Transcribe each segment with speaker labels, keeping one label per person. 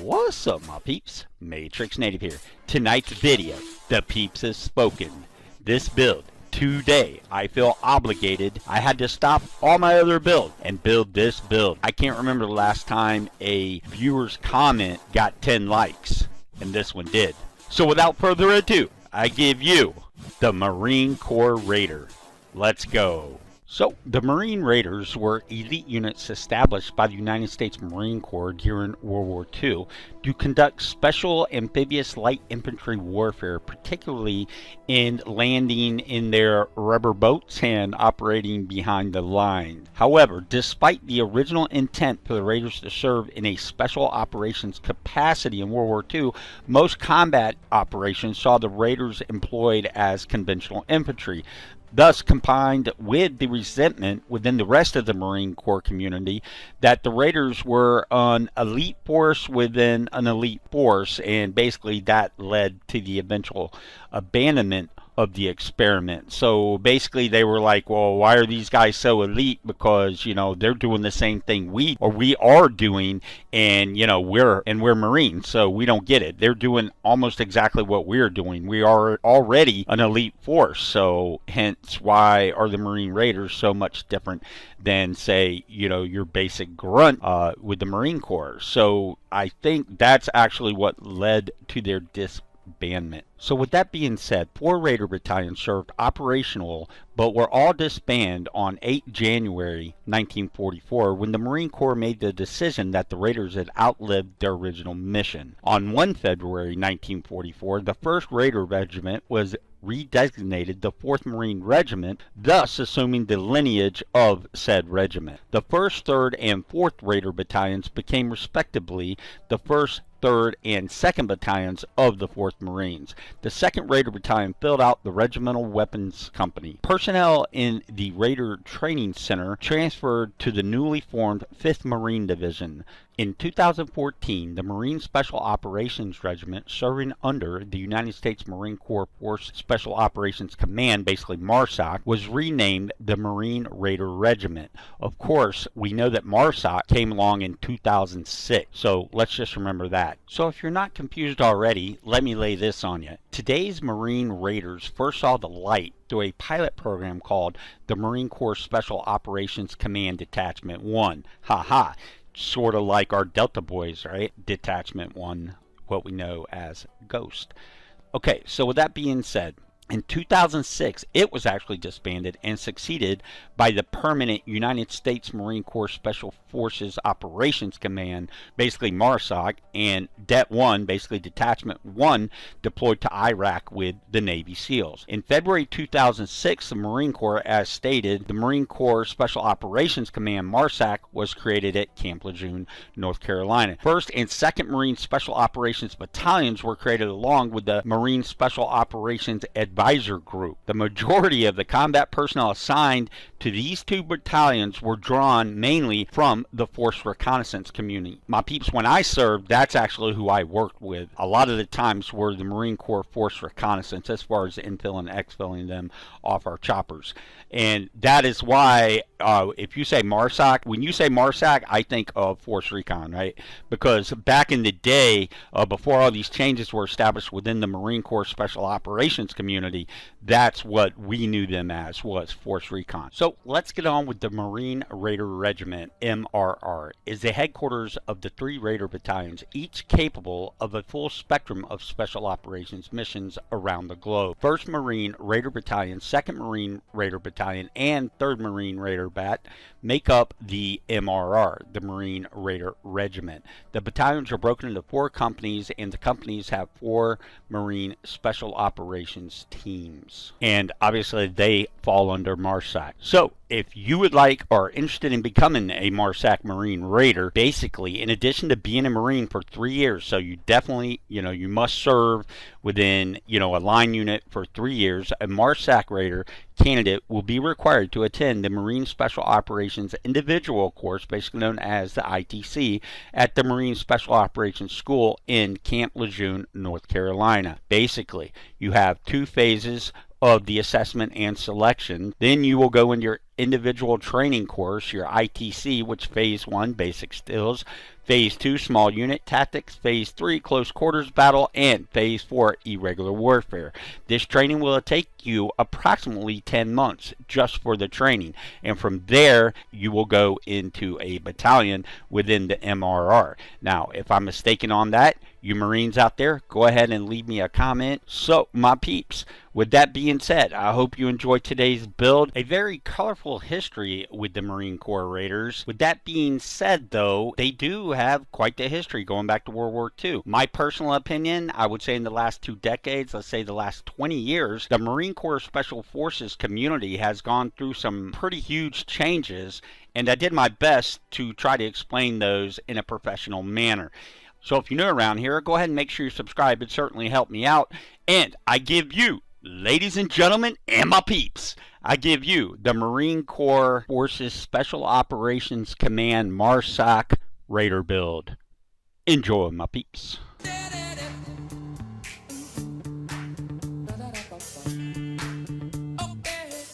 Speaker 1: What's up, my peeps? MatrixNative here. Tonight's video, the peeps have spoken. This build, today, I feel obligated. I had to stop all my other builds and build this build. I can't remember the last time a viewer's comment got 10 likes, and this one did. So without further ado, I give you the Marine Corps Raider. Let's go. So, the Marine Raiders were elite units established by the United States Marine Corps during World War II to conduct special amphibious light infantry warfare, particularly in landing in their rubber boats and operating behind the line. However, despite the original intent for the Raiders to serve in a special operations capacity in World War II, most combat operations saw the Raiders employed as conventional infantry. Thus, combined with the resentment within the rest of the Marine Corps community that the Raiders were an elite force within an elite force, and basically that led to the eventual abandonment of the experiment. So basically they were like, well, why are these guys so elite? Because, you know, they're doing the same thing we are doing, and you know, we're Marines, so we don't get it. They're doing almost exactly what we're doing. We are already an elite force, so hence why are the Marine Raiders so much different than, say, you know, your basic grunt with the Marine Corps. So I think that's actually what led to their disbandment. So with that being said, 4 Raider battalions served operational but were all disbanded on 8 January 1944 when the Marine Corps made the decision that the Raiders had outlived their original mission. On 1 February 1944, the 1st Raider Regiment was redesignated the 4th Marine Regiment, thus assuming the lineage of said regiment. The 1st, 3rd, and 4th Raider battalions became respectively the 1st, 3rd, and 2nd battalions of the 4th Marines. The 2nd Raider Battalion filled out the Regimental Weapons Company. Personnel in the Raider Training Center transferred to the newly formed 5th Marine Division. In 2014, the Marine Special Operations Regiment, serving under the United States Marine Corps Force Special Operations Command, basically Marsoc, was renamed the Marine Raider Regiment. Of course, we know that Marsoc came along in 2006, so let's just remember that. So if you're not confused already, let me lay this on you. Today's Marine Raiders first saw the light through a pilot program called the Marine Corps Special Operations Command Detachment 1. Ha! Sort of like our Delta Boys, right? Detachment 1, what we know as Ghost. Okay, so with that being said, in 2006, it was actually disbanded and succeeded by the permanent United States Marine Corps Special Forces Operations Command, basically Marsoc, and Det 1, basically Detachment 1, deployed to Iraq with the Navy SEALs. In February 2006, the Marine Corps, as stated, the Marine Corps Special Operations Command, Marsoc, was created at Camp Lejeune, North Carolina. 1st and 2nd Marine Special Operations Battalions were created along with the Marine Special Operations Advisor Group. The majority of the combat personnel assigned to these 2 battalions were drawn mainly from the Force Reconnaissance community. My peeps, when I served, that's actually who I worked with. A lot of the times were the Marine Corps Force Reconnaissance, as far as infill and exfilling them off our choppers. And that is why, if you say Marsoc, when you say Marsoc, I think of Force Recon, right? Because back in the day, before all these changes were established within the Marine Corps Special Operations community, that's what we knew them as, was Force Recon. So let's get on with the Marine Raider Regiment, MRR, is the headquarters of the 3 Raider battalions, each capable of a full spectrum of special operations missions around the globe. 1st Marine Raider Battalion, 2nd Marine Raider Battalion, and 3rd Marine Raider Bat make up the MRR, the Marine Raider Regiment. The battalions are broken into 4 companies, and the companies have 4 Marine Special Operations teams. And obviously they fall under Marsoc. So if you would like or are interested in becoming a Marsoc Marine Raider, basically, in addition to being a Marine for 3 years, so you definitely, you know, you must serve within, you know, a line unit for 3 years, a Marsoc Raider candidate will be required to attend the Marine Special Operations Individual Course, basically known as the ITC, at the Marine Special Operations School in Camp Lejeune, North Carolina. Basically, you have 2 phases of the assessment and selection. Then you will go into your individual training course, your ITC, which phase 1, basic skills, phase 2, small unit tactics, phase 3, close quarters battle, and phase 4, irregular warfare. This training will take you approximately 10 months just for the training, and from there you will go into a battalion within the MRR. Now, if I'm mistaken on that, you Marines out there, go ahead and leave me a comment. So, my peeps, with that being said, I hope you enjoyed today's build. A very colorful history with the Marine Corps Raiders. With that being said, though, they do have quite the history going back to World War II. My personal opinion, I would say in the last 2 decades, let's say the last 20 years, the Marine Corps Special Forces community has gone through some pretty huge changes, and I did my best to try to explain those in a professional manner. So if you're new around here, go ahead and make sure you subscribe. It certainly helped me out. And I give you, ladies and gentlemen, and my peeps, I give you the Marine Corps Forces Special Operations Command Marsoc Raider build. Enjoy, my peeps.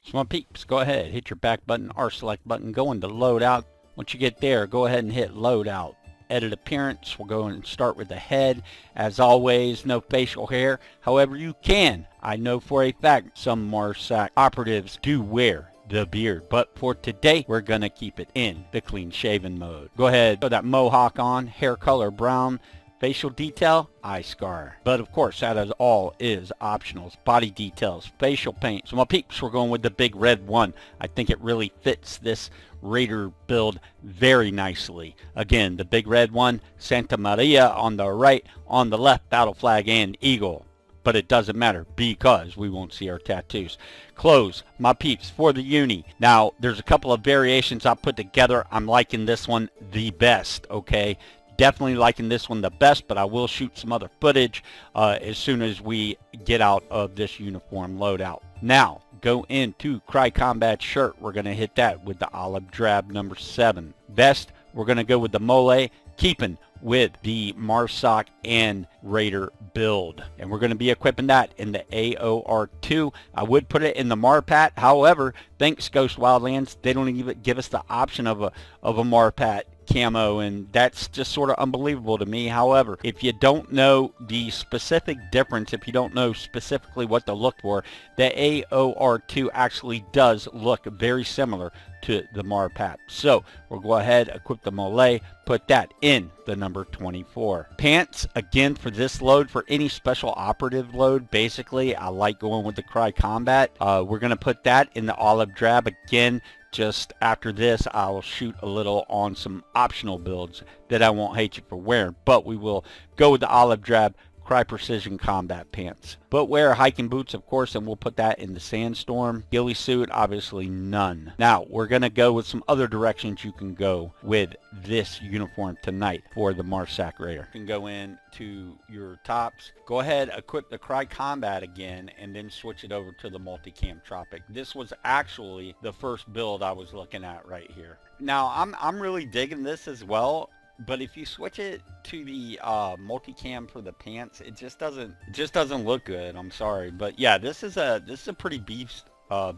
Speaker 1: So my peeps, go ahead, hit your back button, R select button, go into Loadout. Once you get there, go ahead and hit Loadout. Edit appearance, we'll go and start with the head. As always, no facial hair. However, you can. I know for a fact some Marsoc operatives do wear the beard, but for today, we're gonna keep it in the clean shaven mode. Go ahead, throw that mohawk on, hair color brown, facial detail, eye scar. But of course, that is all is optionals. Body details, facial paint. So my peeps, we're going with the big red one. I think it really fits this Raider build very nicely. Again, the big red one, Santa Maria on the right, on the left, battle flag and eagle. But it doesn't matter because we won't see our tattoos. Clothes, my peeps, for the uni. Now, there's a couple of variations I put together. I'm liking this one the best, okay? Definitely liking this one the best, but I will shoot some other footage as soon as we get out of this uniform loadout. Now, go into Cry Combat shirt. We're going to hit that with the olive drab number 7. Vest, we're going to go with the mole, keeping with the Marsoc and Raider build. And we're going to be equipping that in the AOR2. I would put it in the Marpat. However, thanks Ghost Wildlands, they don't even give us the option of a Marpat camo, and that's just sort of unbelievable to me. However, if you don't know the specific difference, if you don't know specifically what to look for, the AOR2 actually does look very similar to the Marpat. So we'll go ahead, equip the mole, put that in the number 24. Pants, again, for this load, for any special operative load, basically, I like going with the Cry Combat. We're going to put that in the olive drab. Again, just after this, I'll shoot a little on some optional builds that I won't hate you for wearing, but we will go with the olive drab Cry Precision Combat Pants. But wear hiking boots, of course, and we'll put that in the Sandstorm. Ghillie suit, obviously none. Now, we're going to go with some other directions you can go with this uniform tonight for the Marsoc Raider. You can go into your tops. Go ahead, equip the Cry Combat again, and then switch it over to the Multicam Tropic. This was actually the first build I was looking at right here. Now, I'm really digging this as well. But if you switch it to the multicam for the pants, it just doesn't look good. I'm sorry, but yeah, this is a pretty beast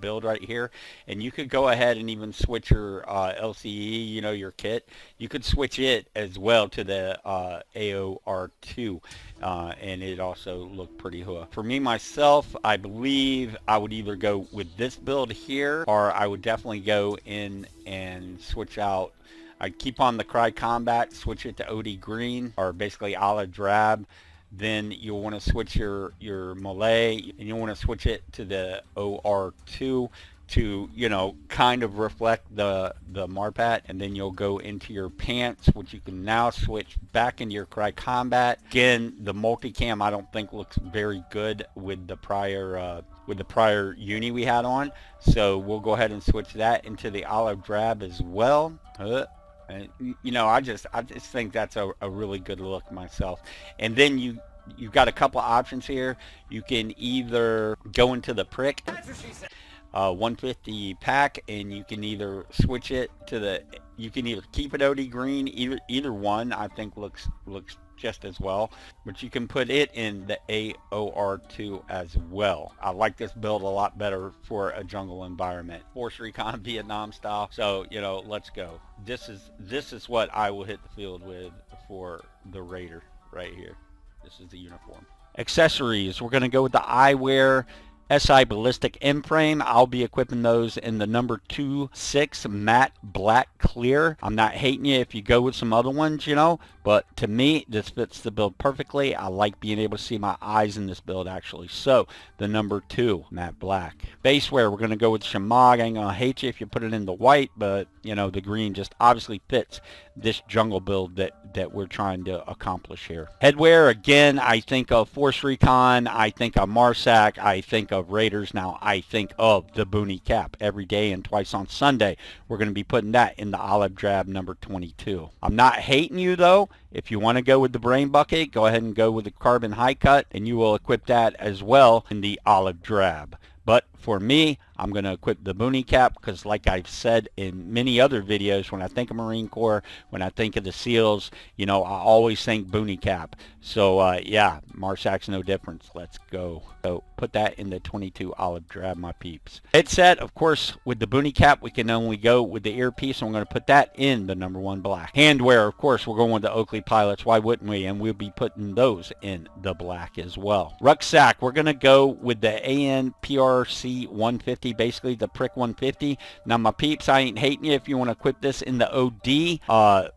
Speaker 1: build right here, and you could go ahead and even switch your LCE, you know, your kit. You could switch it as well to the AOR2, and it also looked pretty hoof. For me myself, I believe I would either go with this build here, or I would definitely go in and switch out. I'd keep on the Cry Combat, switch it to OD Green, or basically olive drab. Then you'll want to switch your mole, and you'll want to switch it to the OR2 to, you know, kind of reflect the Marpat. And then you'll go into your pants, which you can now switch back into your Cry Combat. Again, the multicam I don't think looks very good with the prior uni we had on, so we'll go ahead and switch that into the olive drab as well. You know, I just think that's a really good look myself. And then you've got a couple of options here. You can either go into the prick 150 pack, and you can either switch it to you can either keep it OD green. Either one I think looks just as well, but you can put it in the AOR2 as well. I like this build a lot better for a jungle environment. Force Recon Vietnam style. So, you know, let's go. This is what I will hit the field with for the Raider right here. This is the uniform. Accessories, we're going to go with the eyewear SI Ballistic M-Frame. I'll be equipping those in the number 2/6 matte black clear. I'm not hating you if you go with some other ones, you know, but to me, this fits the build perfectly. I like being able to see my eyes in this build, actually. So, the number 2 matte black. Base wear, we're going to go with Shamag. I ain't going to hate you if you put it in the white, but, you know, the green just obviously fits this jungle build that we're trying to accomplish here. Headwear, again, I think of Force Recon, I think of Marsoc, I think of Raiders. Now I think of the boonie cap every day and twice on Sunday. We're going to be putting that in the olive drab number 22. I'm not hating you though. If you want to go with the brain bucket, go ahead and go with the carbon high cut, and you will equip that as well in the olive drab. But for me, I'm going to equip the boonie cap because, like I've said in many other videos, when I think of Marine Corps, when I think of the SEALs, you know, I always think boonie cap. So, yeah, Marsoc's no difference. Let's go. So, put that in the 22 olive drab, my peeps. Headset, of course, with the boonie cap, we can only go with the earpiece, and we're going to put that in the number 1 black. Handwear, of course, we're going with the Oakley Pilots. Why wouldn't we? And we'll be putting those in the black as well. Rucksack, we're going to go with the ANPRC 150. Basically the prick 150. Now my peeps, I ain't hating you if you want to equip this in the OD.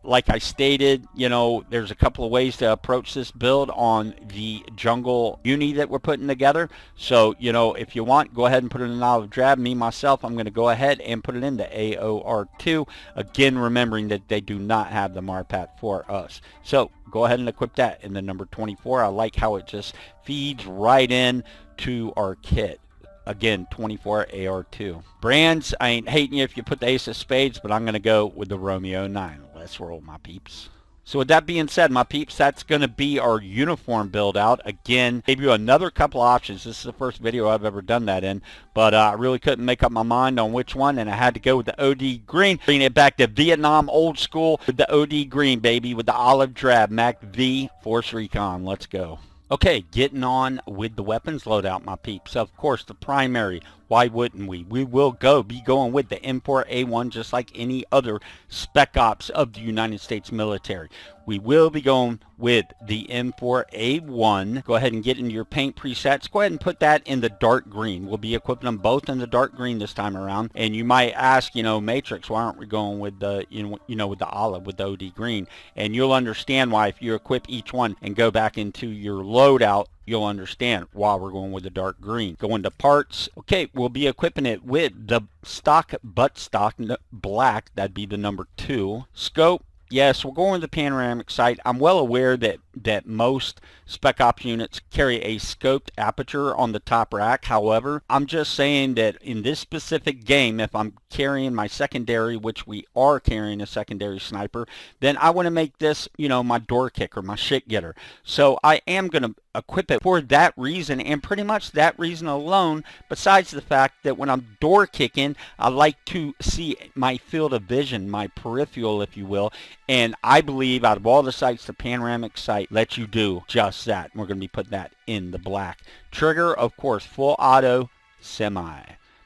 Speaker 1: Like I stated, you know, there's a couple of ways to approach this build on the jungle uni that we're putting together. So, you know, if you want, go ahead and put it in olive drab. Me, myself, I'm going to go ahead and put it in the AOR2. Again, remembering that they do not have the Marpat for us. So, go ahead and equip that in the number 24. I like how it just feeds right in to our kit. Again, 24 AR2. Brands, I ain't hating you if you put the Ace of Spades, but I'm going to go with the Romeo 9. Let's roll, my peeps. So with that being said, my peeps, that's going to be our uniform build out. Again, gave you another couple options. This is the first video I've ever done that in, but I really couldn't make up my mind on which one, and I had to go with the OD green. Bringing it back to Vietnam old school with the OD green, baby, with the olive drab Mac V Force Recon. Let's go. Okay, getting on with the weapons loadout, my peeps. Of course, the primary. Why wouldn't we? We will be going with the Import A1 just like any other Spec Ops of the United States military. We will be going with the Import A1. Go ahead and get into your paint presets. Go ahead and put that in the dark green. We'll be equipping them both in the dark green this time around. And you might ask, you know, Matrix, why aren't we going with the, you know, with the olive, with the OD green? And you'll understand why if you equip each one and go back into your loadout, you'll understand why we're going with the dark green. Go into parts. Okay, we'll be equipping it with the stock buttstock black. That'd be the number 2. Scope. Yes, we're going with the Panoramic Sight. I'm well aware that most Spec Ops units carry a scoped aperture on the top rack. However, I'm just saying that in this specific game, if I'm carrying my secondary, which we are carrying a secondary sniper, then I want to make this, you know, my door kicker, my shit getter. So I am going to equip it for that reason, and pretty much that reason alone, besides the fact that when I'm door kicking, I like to see my field of vision, my peripheral, if you will, and I believe out of all the sights, the Panoramic Sight lets you do just that. We're going to be putting that in the black. Trigger, of course, full auto, semi.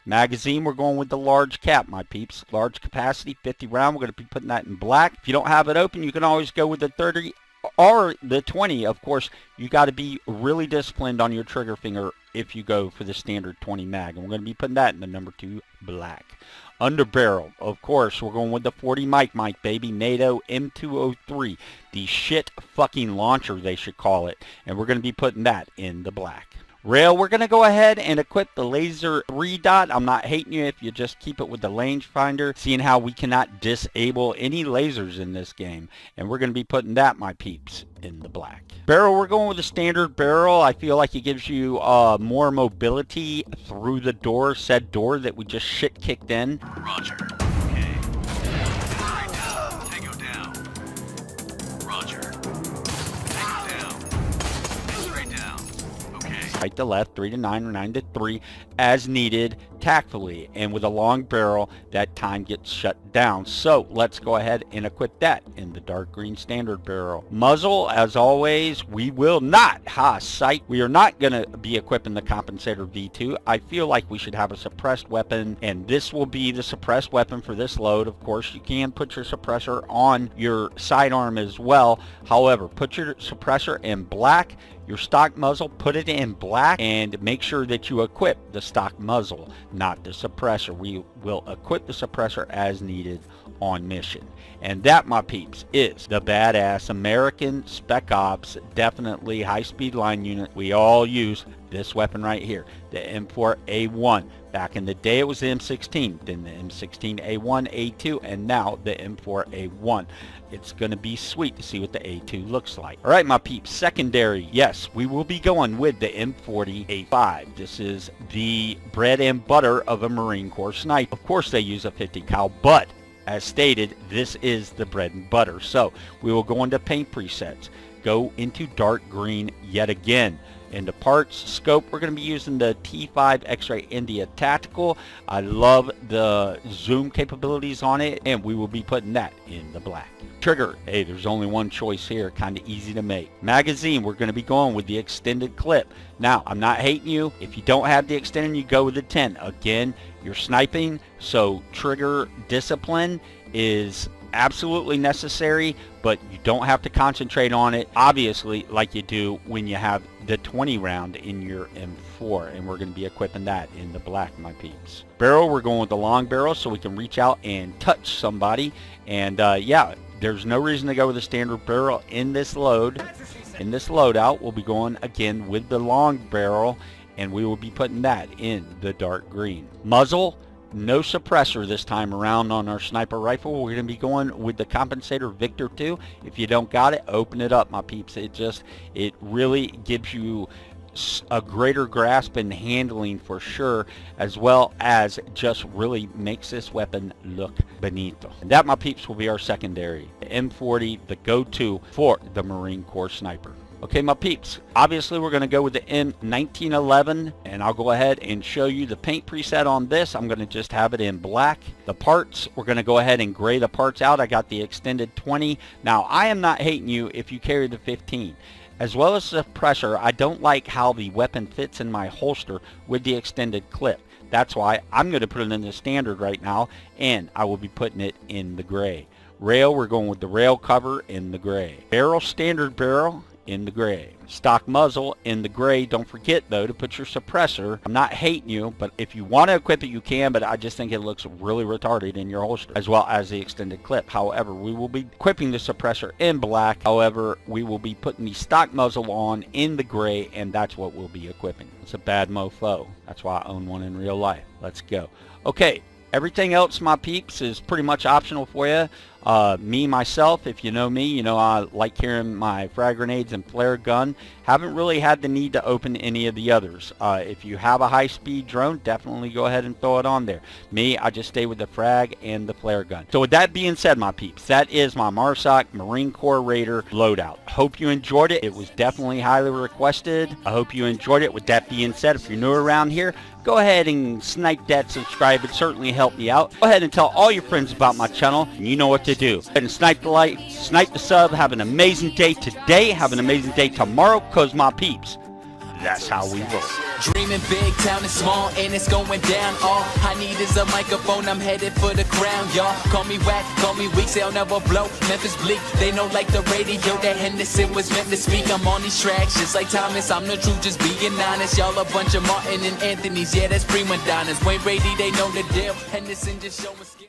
Speaker 1: Magazine, we're going with the large cap, my peeps. Large capacity, 50 round. We're going to be putting that in black. If you don't have it open, you can always go with the 30 or the 20. Of course, you got to be really disciplined on your trigger finger if you go for the standard 20 mag. And we're going to be putting that in the number 2 black. Underbarrel, of course, we're going with the 40 mic, baby. NATO M203. The shit fucking launcher, they should call it. And we're going to be putting that in the black. Rail, we're going to go ahead and equip the laser 3-dot. I'm not hating you if you just keep it with the rangefinder, seeing how we cannot disable any lasers in this game. And we're going to be putting that, my peeps, in the black. Barrel, we're going with the standard barrel. I feel like it gives you more mobility through the door, said door that we just shit kicked in.
Speaker 2: Roger. Okay. Straight down. Tango down. Roger. Tango down. Straight down. Okay.
Speaker 1: right to left, 3 to 9 or 9 to 3 as needed tactfully. And with a long barrel, that time gets shut down. So let's go ahead and equip that in the dark green standard barrel. Muzzle, as always, we will not, sight, we are not going to be equipping the compensator V2. I feel like we should have a suppressed weapon, and this will be the suppressed weapon for this load. Of course, you can put your suppressor on your sidearm as well. However, put your suppressor in black, your stock muzzle, put it in black, and make sure that you equip the stock muzzle, not the suppressor. We will equip the suppressor as needed on mission. And that, my peeps, is the badass American Spec Ops, definitely high-speed line unit. We all use this weapon right here, the M4A1. Back in the day it was the M16, then the M16A1, A2, and now the M4A1. It's going to be sweet to see what the A2 looks like. All right, my peeps, secondary. Yes, we will be going with the M40A5. This is the bread and butter of a Marine Corps sniper. Of course, they use a 50 cal, but as stated, this is the bread and butter. So we will go into paint presets, go into dark green yet again. Into parts, scope, we're going to be using the T5 X-Ray India Tactical. I love the zoom capabilities on it, and we will be putting that in the black. Trigger, hey, there's only one choice here, kind of easy to make. Magazine, we're going to be going with the extended clip. Now, I'm not hating you. If you don't have the extended, you go with the 10. Again, you're sniping, so trigger discipline is absolutely necessary, but you don't have to concentrate on it, obviously, like you do when you have the 20 round in your M4, and we're going to be equipping that in the black, my peeps. Barrel, we're going with the long barrel so we can reach out and touch somebody, and yeah, there's no reason to go with a standard barrel in this load. In this loadout, we'll be going again with the long barrel, and we will be putting that in the dark green. Muzzle, no suppressor this time around on our sniper rifle. We're going to be going with the compensator Victor 2. If you don't got it, open it up, my peeps. It really gives you a greater grasp and handling for sure, as well as just really makes this weapon look bonito. And that, my peeps, will be our secondary. The M40, the go-to for the Marine Corps sniper. Okay, my peeps, obviously we're going to go with the M1911, and I'll go ahead and show you the paint preset on this. I'm going to just have it in black. The parts, we're going to go ahead and gray the parts out. I got the extended 20. Now, I am not hating you if you carry the 15. As well as the suppressor, I don't like how the weapon fits in my holster with the extended clip. That's why I'm going to put it in the standard right now, and I will be putting it in the gray. Rail, we're going with the rail cover in the gray. Barrel, standard barrel in the gray. Stock muzzle in the gray. Don't forget, though, to put your suppressor. I'm not hating you, but if you want to equip it, you can, but I just think it looks really retarded in your holster, as well as the extended clip. However, we will be equipping the suppressor in black. However, we will be putting the stock muzzle on in the gray, and that's what we'll be equipping. It's a bad mofo. That's why I own one in real life. Let's go. Okay. Everything else, my peeps, is pretty much optional for you. Me, myself, if you know me, you know I like carrying my frag grenades and flare gun. Haven't really had the need to open any of the others. If you have a high-speed drone, definitely go ahead and throw it on there. Me, I just stay with the frag and the flare gun. So with that being said, my peeps, that is my Marsoc Marine Corps Raider loadout. Hope you enjoyed it. It was definitely highly requested. I hope you enjoyed it. With that being said, if you're new around here, go ahead and snipe that subscribe. It certainly helped me out. Go ahead and tell all your friends about my channel, and you know what to do. Go ahead and snipe the like, snipe the sub. Have an amazing day today. Have an amazing day tomorrow, because my peeps, that's how we roll.
Speaker 3: Dreaming big, town is small, and it's going down. All I need is a microphone, I'm headed for the crown, y'all. Call me whack, call me weak, they'll never blow. Memphis bleak, they know like the radio that Henderson was meant to speak. I'm on these tracks, just like Thomas, I'm the truth, just being honest. Y'all a bunch of Martin and Anthony's, yeah, that's prima donnas. Wayne Brady, they know the deal. Henderson just show me skill.